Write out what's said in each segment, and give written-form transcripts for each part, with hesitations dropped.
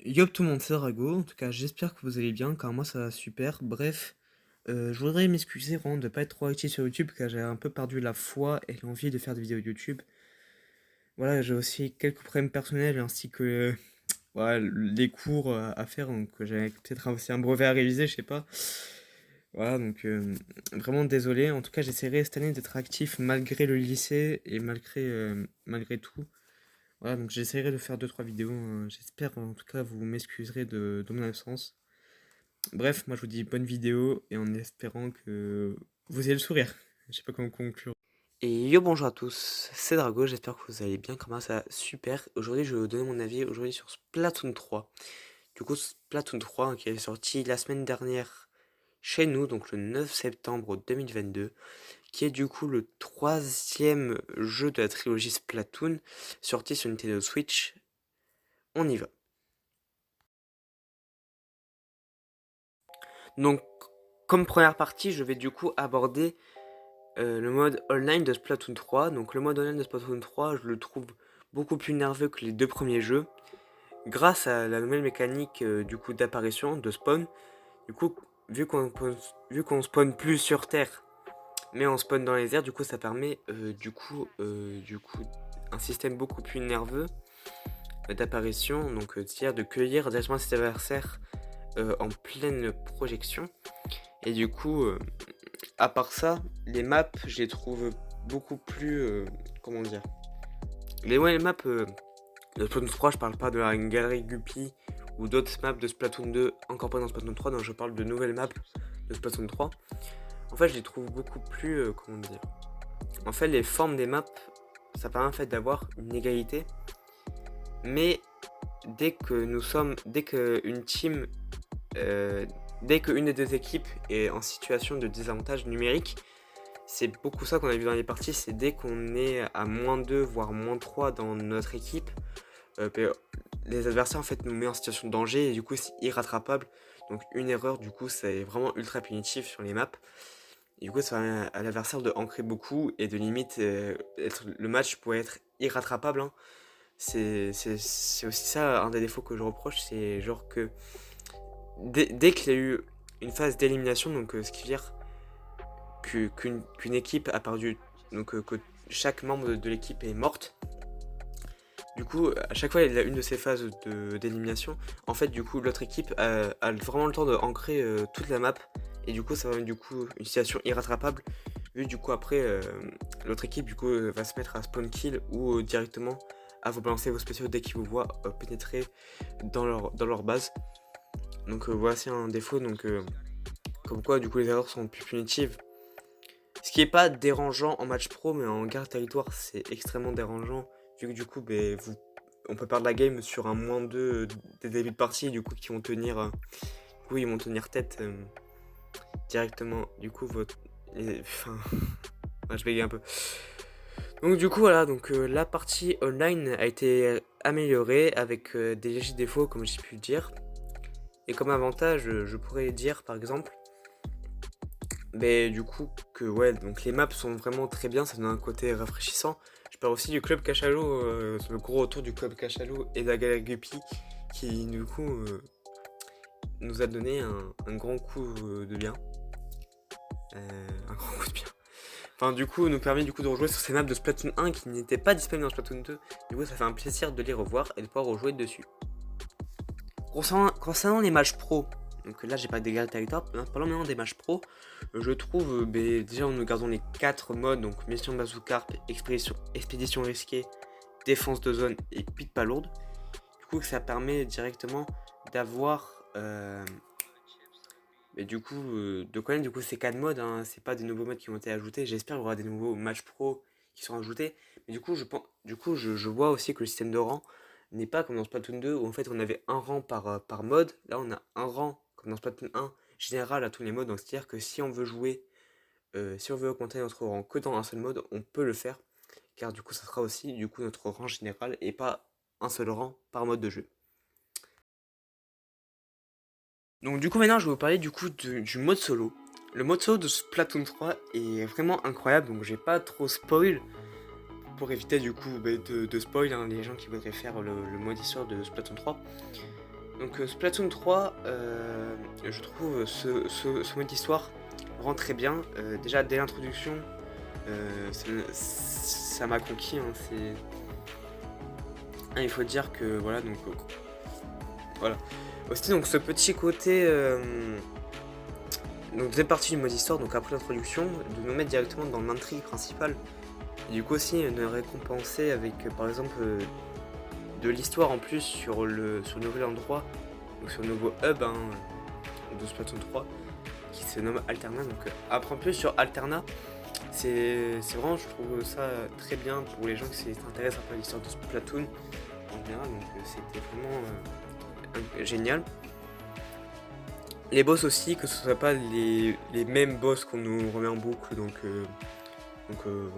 Yo tout le monde, c'est Rago. En tout cas, j'espère que vous allez bien, car moi ça va super. Bref, je voudrais m'excuser vraiment de pas être trop actif sur YouTube, car j'ai un peu perdu la foi et l'envie de faire des vidéos YouTube. Voilà, j'ai aussi quelques problèmes personnels ainsi que voilà, les cours à faire, donc j'avais peut-être aussi un brevet à réviser, je sais pas. Voilà, donc vraiment désolé. En tout cas, j'essaierai cette année d'être actif malgré le lycée et malgré tout. Voilà, donc j'essaierai de faire deux trois vidéos, hein. J'espère en tout cas vous m'excuserez de mon absence. Bref, moi je vous dis bonne vidéo et en espérant que vous ayez le sourire. Je sais pas comment conclure. Et yo bonjour à tous, c'est Drago, j'espère que vous allez bien, comment ça va super. Aujourd'hui je vais vous donner mon avis aujourd'hui sur Splatoon 3. Du coup Splatoon 3 qui est sorti la semaine dernière chez nous, donc le 9 septembre 2022, qui est du coup le troisième jeu de la trilogie Splatoon sorti sur Nintendo Switch. On y va. Donc comme première partie, je vais du coup aborder le mode online de Splatoon 3. Donc le mode online de Splatoon 3, je le trouve beaucoup plus nerveux que les deux premiers jeux. Grâce à la nouvelle mécanique du coup d'apparition, de spawn. Du coup, vu qu'on spawn plus sur Terre, mais on spawn dans les airs, du coup ça permet du coup un système beaucoup plus nerveux d'apparition. Donc c'est-à-dire de cueillir directement ses adversaires en pleine projection. Et du coup, à part ça, les maps, je les trouve beaucoup plus. Comment dire. Les maps de Splatoon 3, je parle pas de la galerie Guppy ou d'autres maps de Splatoon 2 encore pas dans Splatoon 3, non, je parle de nouvelles maps de Splatoon 3. En fait, je les trouve beaucoup plus. Comment dire. En fait, les formes des maps, ça permet en fait d'avoir une égalité. Mais dès qu'une team. Dès qu'une des deux équipes est en situation de désavantage numérique, c'est beaucoup ça qu'on a vu dans les parties, c'est dès qu'on est à -2 voire -3 dans notre équipe, les adversaires en fait nous mettent en situation de danger et du coup c'est irrattrapable. Donc une erreur du coup c'est vraiment ultra punitif sur les maps. Et du coup ça permet à l'adversaire de ancrer beaucoup et de limite le match pourrait être irrattrapable, hein. C'est aussi ça un des défauts que je reproche, c'est genre que dès qu'il y a eu une phase d'élimination, donc ce qui veut dire qu'une équipe a perdu, donc que chaque membre de l'équipe est morte. Du coup, à chaque fois, il y a une de ces phases d'élimination. En fait, du coup, l'autre équipe a vraiment le temps de ancrer toute la map. Et du coup, ça va être du coup une situation irrattrapable. Vu du coup, après, l'autre équipe du coup, va se mettre à spawn kill ou directement à vous balancer vos spéciaux dès qu'ils vous voient pénétrer dans leur base. Donc, voici un défaut. Donc, comme quoi, du coup, les erreurs sont plus punitives. Ce qui est pas dérangeant en match pro, mais en guerre territoire, c'est extrêmement dérangeant. Vu que du coup, on peut perdre la game sur un -2 des débuts de partie, du coup, qui vont tenir, du coup, ils vont tenir tête directement. Du coup, enfin, ouais, je bégaye un peu. Donc du coup, voilà, donc la partie online a été améliorée avec des légers défauts, comme j'ai pu le dire. Et comme avantage, je pourrais dire, par exemple, mais du coup, que ouais, donc les maps sont vraiment très bien, ça donne un côté rafraîchissant. Je parle aussi du club Cachalot, le gros retour du club Cachalot et de la Galerie Guppy, qui du coup nous a donné un grand coup de bien. Un grand coup de bien. Enfin, du coup, nous permet du coup de rejouer sur ces maps de Splatoon 1 qui n'étaient pas disponibles dans Splatoon 2. Du coup, ça fait un plaisir de les revoir et de pouvoir rejouer dessus. Concernant les matchs pro, donc là j'ai pas d'égal territoire, parlons maintenant des matchs pro, je trouve déjà nous gardons les 4 modes, donc mission bazooka, expédition risquée, défense de zone et pit pas lourde. Du coup ça permet directement d'avoir de connaître du coup ces 4 modes, hein. C'est pas des nouveaux modes qui ont été ajoutés, j'espère qu'il y aura des nouveaux matchs pro qui sont ajoutés, mais je vois aussi que le système de rang n'est pas comme dans Splatoon 2 où en fait on avait un rang par mode. Là on a un rang comme dans Splatoon 1 général à tous les modes, donc c'est à dire que si on veut jouer si on veut augmenter notre rang que dans un seul mode, on peut le faire, car du coup ça sera aussi du coup notre rang général et pas un seul rang par mode de jeu. Donc du coup maintenant je vais vous parler du coup du mode solo. Le mode solo de Splatoon 3 est vraiment incroyable, donc j'ai pas trop spoil pour éviter du coup de spoil, hein, les gens qui voudraient faire le mode histoire de Splatoon 3. Donc Splatoon 3, je trouve ce mode histoire rend très bien. Déjà dès l'introduction, ça m'a conquis, hein, il faut dire que voilà, donc voilà. Aussi donc ce petit côté, donc deuxième partie du mode histoire, donc après l'introduction, de nous mettre directement dans l'intrigue principale. Et du coup aussi de récompenser avec par exemple de l'histoire en plus sur le nouvel endroit, donc sur le nouveau hub, hein, de Splatoon 3 qui se nomme Alterna. Donc apprendre plus sur Alterna, c'est vraiment, je trouve ça très bien pour les gens qui s'intéressent un peu à l'histoire de Splatoon en général. Donc c'était vraiment génial. Les boss aussi, que ce soit pas les mêmes boss qu'on nous remet en boucle,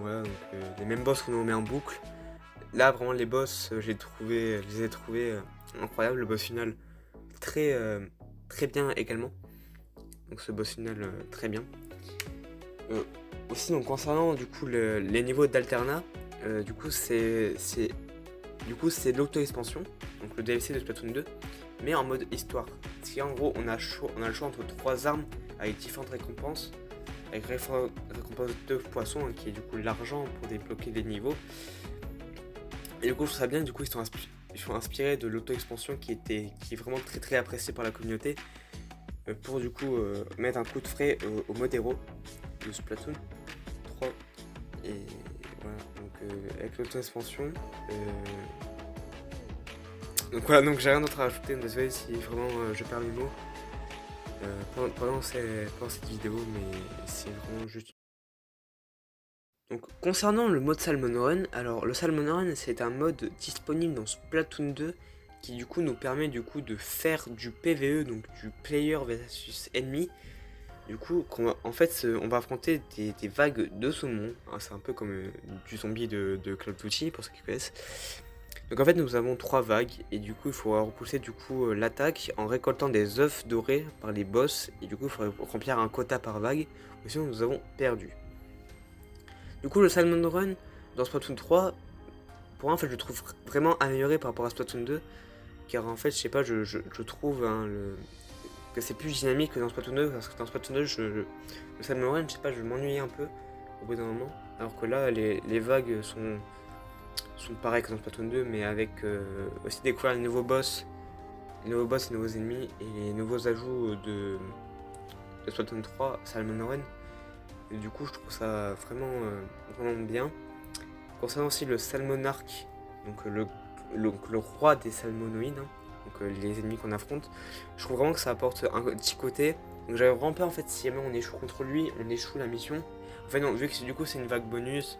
voilà, les mêmes boss qu'on nous remet en boucle. Là vraiment les boss, je les ai trouvés incroyables. Le boss final très très bien également. Donc ce boss final très bien. Aussi donc concernant du coup les niveaux d'Alterna, du coup c'est l'auto-expansion, donc le DLC de Splatoon 2, mais en mode histoire. Ce qui en gros on a le choix entre 3 armes avec différentes récompenses. Avec récompense de poisson, hein, qui est du coup l'argent pour débloquer des niveaux. Et du coup je trouve ça bien, du coup ils sont inspirés de l'auto-expansion qui est vraiment très très appréciée par la communauté, pour du coup mettre un coup de frais au mode héros de Splatoon 3. Et voilà, donc avec l'auto-expansion, donc voilà, donc j'ai rien d'autre à rajouter, désolé si vraiment je perds mes mots pendant cette vidéo, mais c'est vraiment juste. Donc concernant le mode Salmon Run, alors le Salmon Run c'est un mode disponible dans Splatoon 2 qui du coup nous permet du coup de faire du PvE, donc du player versus ennemi. Du coup en fait on va affronter des vagues de saumon, hein, c'est un peu comme du zombie de Call of Duty pour ceux qui connaissent. Donc en fait nous avons 3 vagues et du coup il faut repousser du coup l'attaque en récoltant des œufs dorés par les boss, et du coup il faut remplir un quota par vague ou sinon nous avons perdu. Du coup le Salmon Run dans Splatoon 3, pour moi en fait je le trouve vraiment amélioré par rapport à Splatoon 2, car en fait je sais pas, je trouve hein, que c'est plus dynamique que dans Splatoon 2, parce que dans Splatoon 2 le Salmon Run, je sais pas, je m'ennuyais un peu au bout d'un moment, alors que là les vagues sont pareilles que dans Splatoon 2, mais avec aussi découvrir les nouveaux boss, les nouveaux ennemis et les nouveaux ajouts de Splatoon 3, Salmon Run. Et du coup je trouve ça vraiment bien. Concernant aussi le Salmonarch, donc le roi des salmonoïdes, hein, donc les ennemis qu'on affronte, je trouve vraiment que ça apporte un petit côté. Donc j'avais vraiment peur en fait, si jamais on échoue contre lui, on échoue la mission. En fait non, vu que du coup c'est une vague bonus,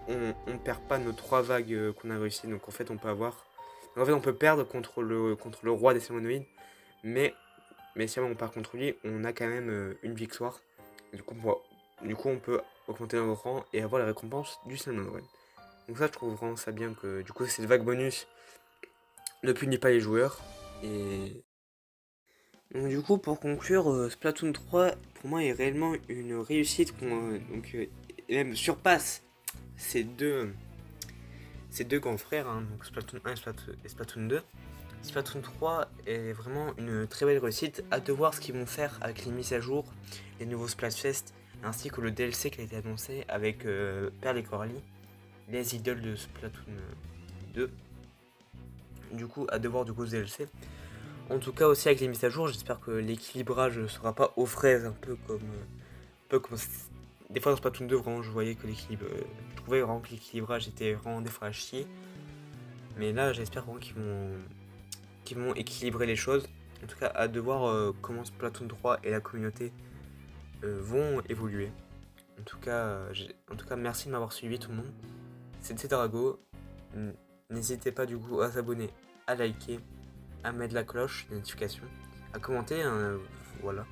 on perd pas nos 3 vagues qu'on a réussi, donc en fait on peut avoir. Donc en fait on peut perdre contre le roi des salmonoïdes, mais si jamais on perd contre lui, on a quand même une victoire. Du coup on peut augmenter notre rang et avoir les récompenses du Salmon Run. Donc ça je trouve vraiment ça bien que du coup cette vague bonus ne punit pas les joueurs. Et donc du coup pour conclure, Splatoon 3 pour moi est réellement une réussite, et même surpasse ces deux grands frères, hein, donc Splatoon 1 et Splatoon 2. Splatoon 3 est vraiment une très belle réussite. Hâte de voir ce qu'ils vont faire avec les mises à jour, les nouveaux Splatfest, ainsi que le DLC qui a été annoncé avec Pearl et Coralie, les idoles de Splatoon 2. Du coup, hâte de voir du coup ce DLC. En tout cas aussi avec les mises à jour, j'espère que l'équilibrage ne sera pas aux fraises, un peu comme des fois dans Splatoon 2, vraiment je voyais que je trouvais vraiment que l'équilibrage était vraiment des fois à chier. Mais là j'espère vraiment qu'ils vont équilibrer les choses. En tout cas, hâte de voir comment Splatoon 3 et la communauté vont évoluer. En tout cas, merci de m'avoir suivi tout le monde. C'était Drago. N'hésitez pas du coup à s'abonner, à liker, à mettre la cloche de notification, à commenter, hein, voilà.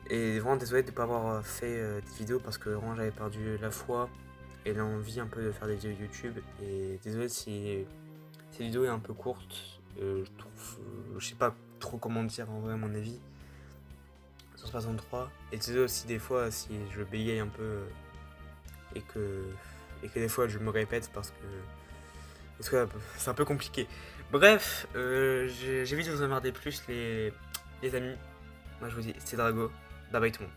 Et vraiment désolé de ne pas avoir fait des vidéos parce que vraiment j'avais perdu la foi et l'envie un peu de faire des vidéos YouTube. Et désolé si cette vidéo est un peu courte. Je sais pas trop comment dire en vrai mon avis sur Splatoon 3. Et désolé aussi des fois si je bégaye un peu et que des fois je me répète parce que Parce que c'est un peu compliqué. Bref, j'évite de vous emmerder plus les amis. Moi je vous dis, c'est Drago. Bye bye tout le monde.